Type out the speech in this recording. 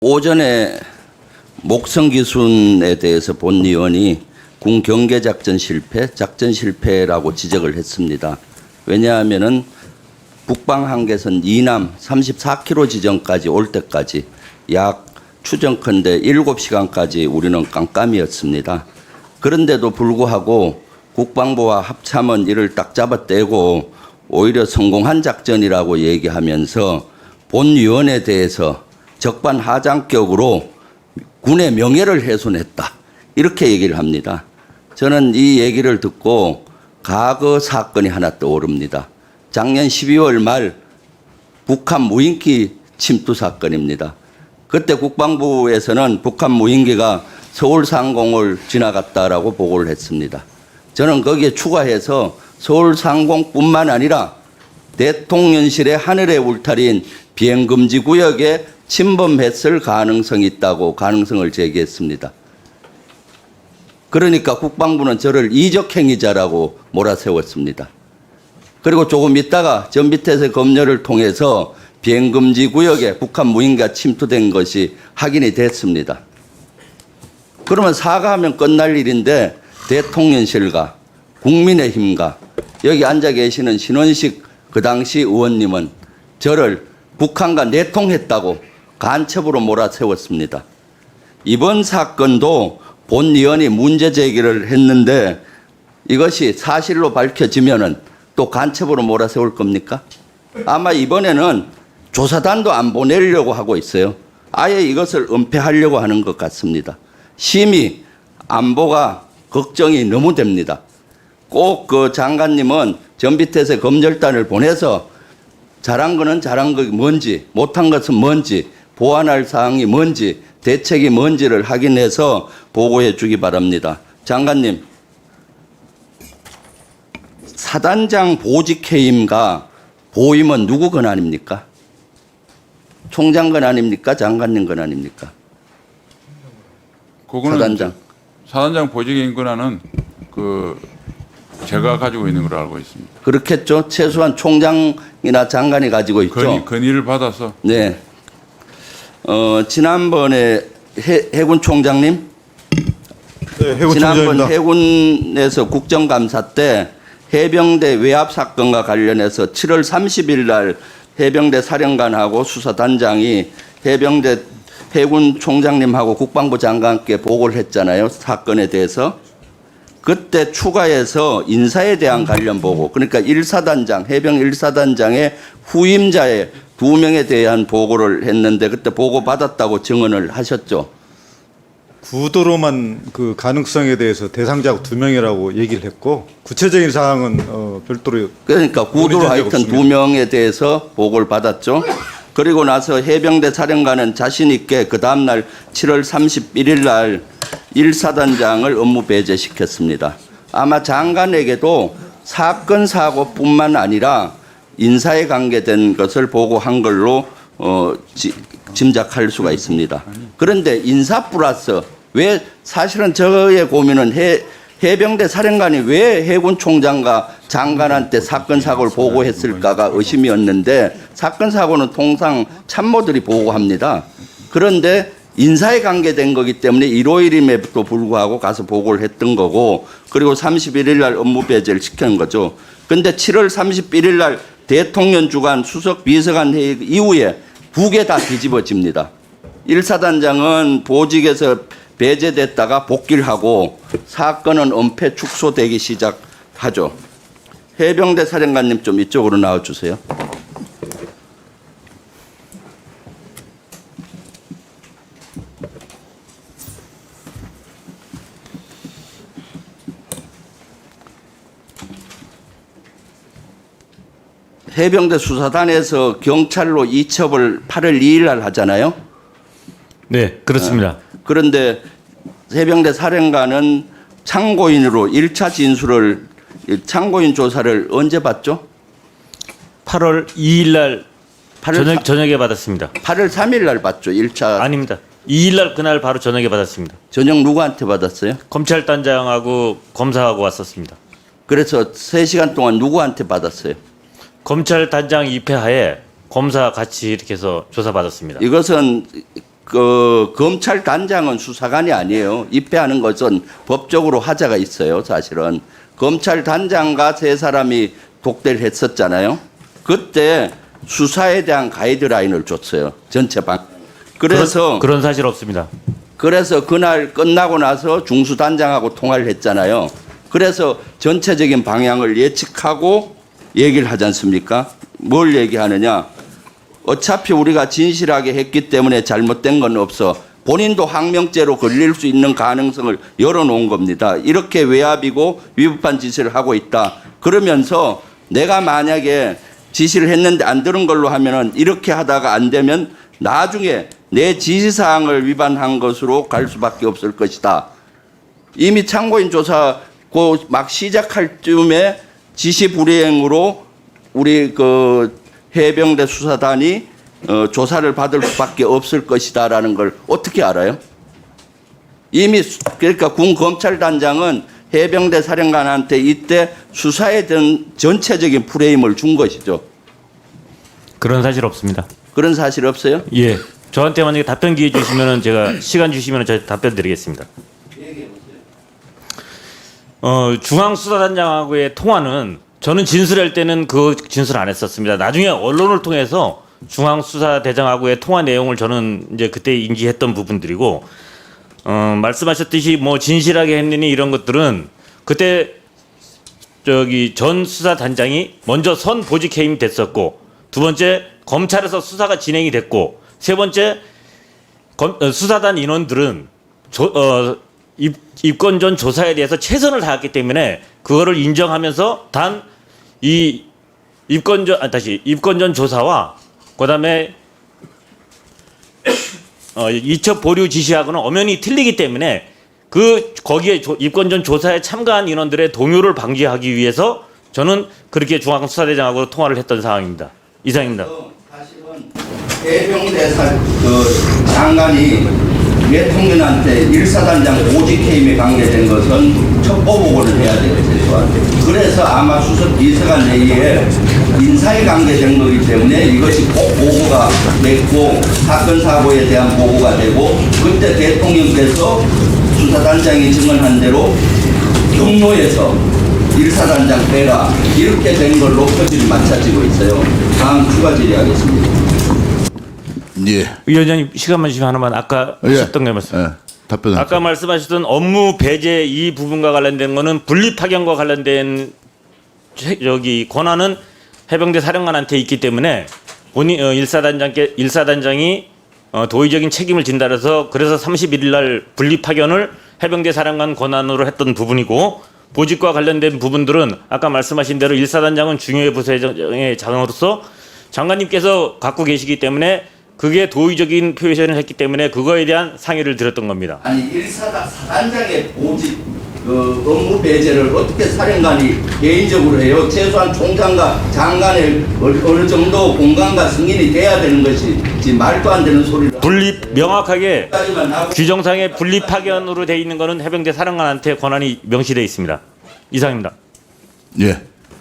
오전에 목성기순에 대해서 본 의원이 군 경계작전 실패라고 지적을 했습니다. 왜냐하면은 북방 한계선 이남 34km 지점까지 올 때까지 약 추정컨대 7시간까지 우리는 깜깜이었습니다. 그런데도 불구하고 국방부와 합참은 이를 딱 잡아떼고 오히려 성공한 작전이라고 얘기하면서 본 위원에 대해서 적반하장격으로 군의 명예를 훼손했다. 이렇게 얘기를 합니다. 저는 이 얘기를 듣고 과거 사건이 하나 떠오릅니다. 작년 12월 말 북한 무인기 침투 사건입니다. 그때 국방부에서는 북한 무인기가 서울 상공을 지나갔다라고 보고를 했습니다. 저는 거기에 추가해서 서울 상공뿐만 아니라 대통령실의 하늘의 울타리인 비행금지 구역에 침범했을 가능성이 있다고 가능성을 제기했습니다. 그러니까 국방부는 저를 이적행위자라고 몰아세웠습니다. 그리고 조금 있다가 저 밑에서 검열을 통해서 비행금지 구역에 북한 무인기가 침투된 것이 확인이 됐습니다. 그러면 사과하면 끝날 일인데 대통령실과 국민의힘과 여기 앉아 계시는 신원식 그 당시 의원님은 저를 북한과 내통했다고 간첩으로 몰아세웠습니다. 이번 사건도 본 의원이 문제 제기를 했는데 이것이 사실로 밝혀지면은 또 간첩으로 몰아세울 겁니까? 아마 이번에는 조사단도 안 보내려고 하고 있어요. 아예 이것을 은폐하려고 하는 것 같습니다. 심히 안보가 걱정이 너무 됩니다. 꼭 그 장관님은 전비태세 검열단을 보내서 잘한 거는 잘한 거 뭔지, 못한 것은 뭔지, 보완할 사항이 뭔지, 대책이 뭔지를 확인해서 보고해 주기 바랍니다. 장관님, 사단장 보직 해임과 보임은 누구 권한입니까? 총장 권한입니까? 장관님 권한입니까? 그거는 사단장 보직인 권한은 제가 가지고 있는 걸로 알고 있습니다. 그렇겠죠. 최소한 총장이나 장관이 가지고 있죠. 건의를 받아서. 네. 지난번에 해군 총장님, 네, 해군 지난번 총장입니다. 해군에서 국정감사 때 해병대 외압 사건과 관련해서 7월 30일 날 해병대 사령관하고 수사단장이 해군 총장님하고 국방부 장관께 보고를 했잖아요. 사건에 대해서. 그때 추가해서 인사에 대한 관련 보고, 그러니까 1사단장, 해병 1사단장의 후임자의 2명에 대한 보고를 했는데 그때 보고 받았다고 증언을 하셨죠. 구도로만 그 가능성에 대해서 대상자가 2명이라고 얘기를 했고 구체적인 사항은 별도로 그러니까 구도로 하여튼 2명에 대해서 보고를 받았죠. 그리고 나서 해병대 사령관은 자신 있게 그 다음날 7월 31일 날 1사단장을 업무 배제시켰습니다. 아마 장관에게도 사건 사고뿐만 아니라 인사에 관계된 것을 보고한 걸로 짐작할 수가 있습니다. 그런데 인사 플러스 왜 사실은 저의 고민은 해병대 사령관이 왜 해군 총장과 장관한테 사건 사고를 보고했을까가 의심이었는데 사건 사고는 통상 참모들이 보고합니다. 그런데 인사에 관계된 거기 때문에 일요일임에도 불구하고 가서 보고를 했던 거고 그리고 31일 날 업무 배제를 시킨 거죠. 그런데 7월 31일 날 대통령 주관 수석 비서관 회의 이후에 2개 다 뒤집어집니다. 1사단장은 보직에서 배제됐다가 복귀를 하고 사건은 은폐 축소되기 시작하죠. 해병대 사령관님 좀 이쪽으로 나와주세요. 해병대 수사단에서 경찰로 이첩을 8월 2일 날 하잖아요. 네, 그렇습니다. 그런데 해병대 사령관은 참고인으로 1차 진술을 참고인 조사를 언제 받죠? 8월 2일 날 저녁에 받았습니다. 8월 3일 날 받죠. 1차. 아닙니다. 2일 날 그날 바로 저녁에 받았습니다. 저녁 누구한테 받았어요? 검찰단장하고 검사하고 왔었습니다. 그래서 3시간 동안 누구한테 받았어요? 검찰단장 입회하에 검사 같이 이렇게 해서 조사받았습니다. 이것은 그 검찰단장은 수사관이 아니에요. 입회하는 것은 법적으로 하자가 있어요. 사실은 검찰단장과 세 사람이 독대를 했었잖아요. 그때 수사에 대한 가이드라인을 줬어요. 전체 방. 그래서 그런 사실 없습니다. 그래서 그날 끝나고 나서 중수단장하고 통화를 했잖아요. 그래서 전체적인 방향을 예측하고 얘기를 하지 않습니까? 뭘 얘기하느냐? 어차피 우리가 진실하게 했기 때문에 잘못된 건 없어. 본인도 항명죄로 걸릴 수 있는 가능성을 열어놓은 겁니다. 이렇게 외압이고 위법한 짓을 하고 있다. 그러면서 내가 만약에 지시를 했는데 안 들은 걸로 하면은 이렇게 하다가 안 되면 나중에 내 지시사항을 위반한 것으로 갈 수밖에 없을 것이다. 이미 참고인 조사 막 시작할 쯤에 지시 불이행으로 우리 그 해병대 수사단이 조사를 받을 수밖에 없을 것이다라는 걸 어떻게 알아요? 이미 그러니까 군 검찰단장은 해병대 사령관한테 이때 수사에 대한 전체적인 프레임을 준 것이죠. 그런 사실 없습니다. 그런 사실 없어요? 예. 저한테 만약에 답변 기회 주시면은 제가 시간 주시면은 제가 답변 드리겠습니다. 중앙수사단장하고의 통화는 저는 진술할 때는 그 진술 안 했었습니다. 나중에 언론을 통해서 중앙수사대장하고의 통화 내용을 저는 이제 그때 인지했던 부분들이고, 말씀하셨듯이 뭐 진실하게 했느니 이런 것들은 그때 저기 전 수사단장이 먼저 선 보직 해임 됐었고, 두 번째 검찰에서 수사가 진행이 됐고, 세 번째 수사단 인원들은 입건 전 조사에 대해서 최선을 다했기 때문에 그거를 인정하면서 단 이 입건 전 조사와 그다음에 이첩 보류 지시하고는 엄연히 틀리기 때문에 거기에 입건 전 조사에 참가한 인원들의 동요를 방지하기 위해서 저는 그렇게 중앙수사대장하고 통화를 했던 상황입니다. 이상입니다. 사실은 해병대 장관이 대통령한테 1사단장 보직해임에 관계된 것은 첩보 보고를 해야 돼요, 최소한. 그래서 아마 수석 비서관 내에 인사에 관계된 거기 때문에 이것이 꼭 보고가 됐고 사건 사고에 대한 보고가 되고 그때 대통령께서 수사단장이 증언한 대로 경로에서 1사단장 빼라 이렇게 된 걸로 표질이 맞춰지고 있어요. 다음 추가 질의하겠습니다. 예. 위원장님 시간만 주시면 하나만 아까 하셨던 게 말씀. 예. 답변. 아까 말씀하셨던 업무 배제 이 부분과 관련된 거는 분리 파견과 관련된 권한은 해병대 사령관한테 있기 때문에 본인 일사단장이 도의적인 책임을 진다해서 그래서 31일 날 분리 파견을 해병대 사령관 권한으로 했던 부분이고 보직과 관련된 부분들은 아까 말씀하신 대로 일사단장은 중요의 부서의 장으로서 장관님께서 갖고 계시기 때문에 그게 도의적인 표현을 했기 때문에 그거에 대한 상의를 드렸던 겁니다. 아니 1사단장의 보직 업무 배제를 어떻게 사령관이 개인적으로 해요? 최소한 총장과 장관의 어느 정도 공간과 승인이 돼야 되는 것이 지금 말도 안 되는 소리를 명확하게 규정상의 분리 파견으로 돼 있는 거는 해병대 사령관한테 권한이 명시되어 있습니다. 이상입니다. 예.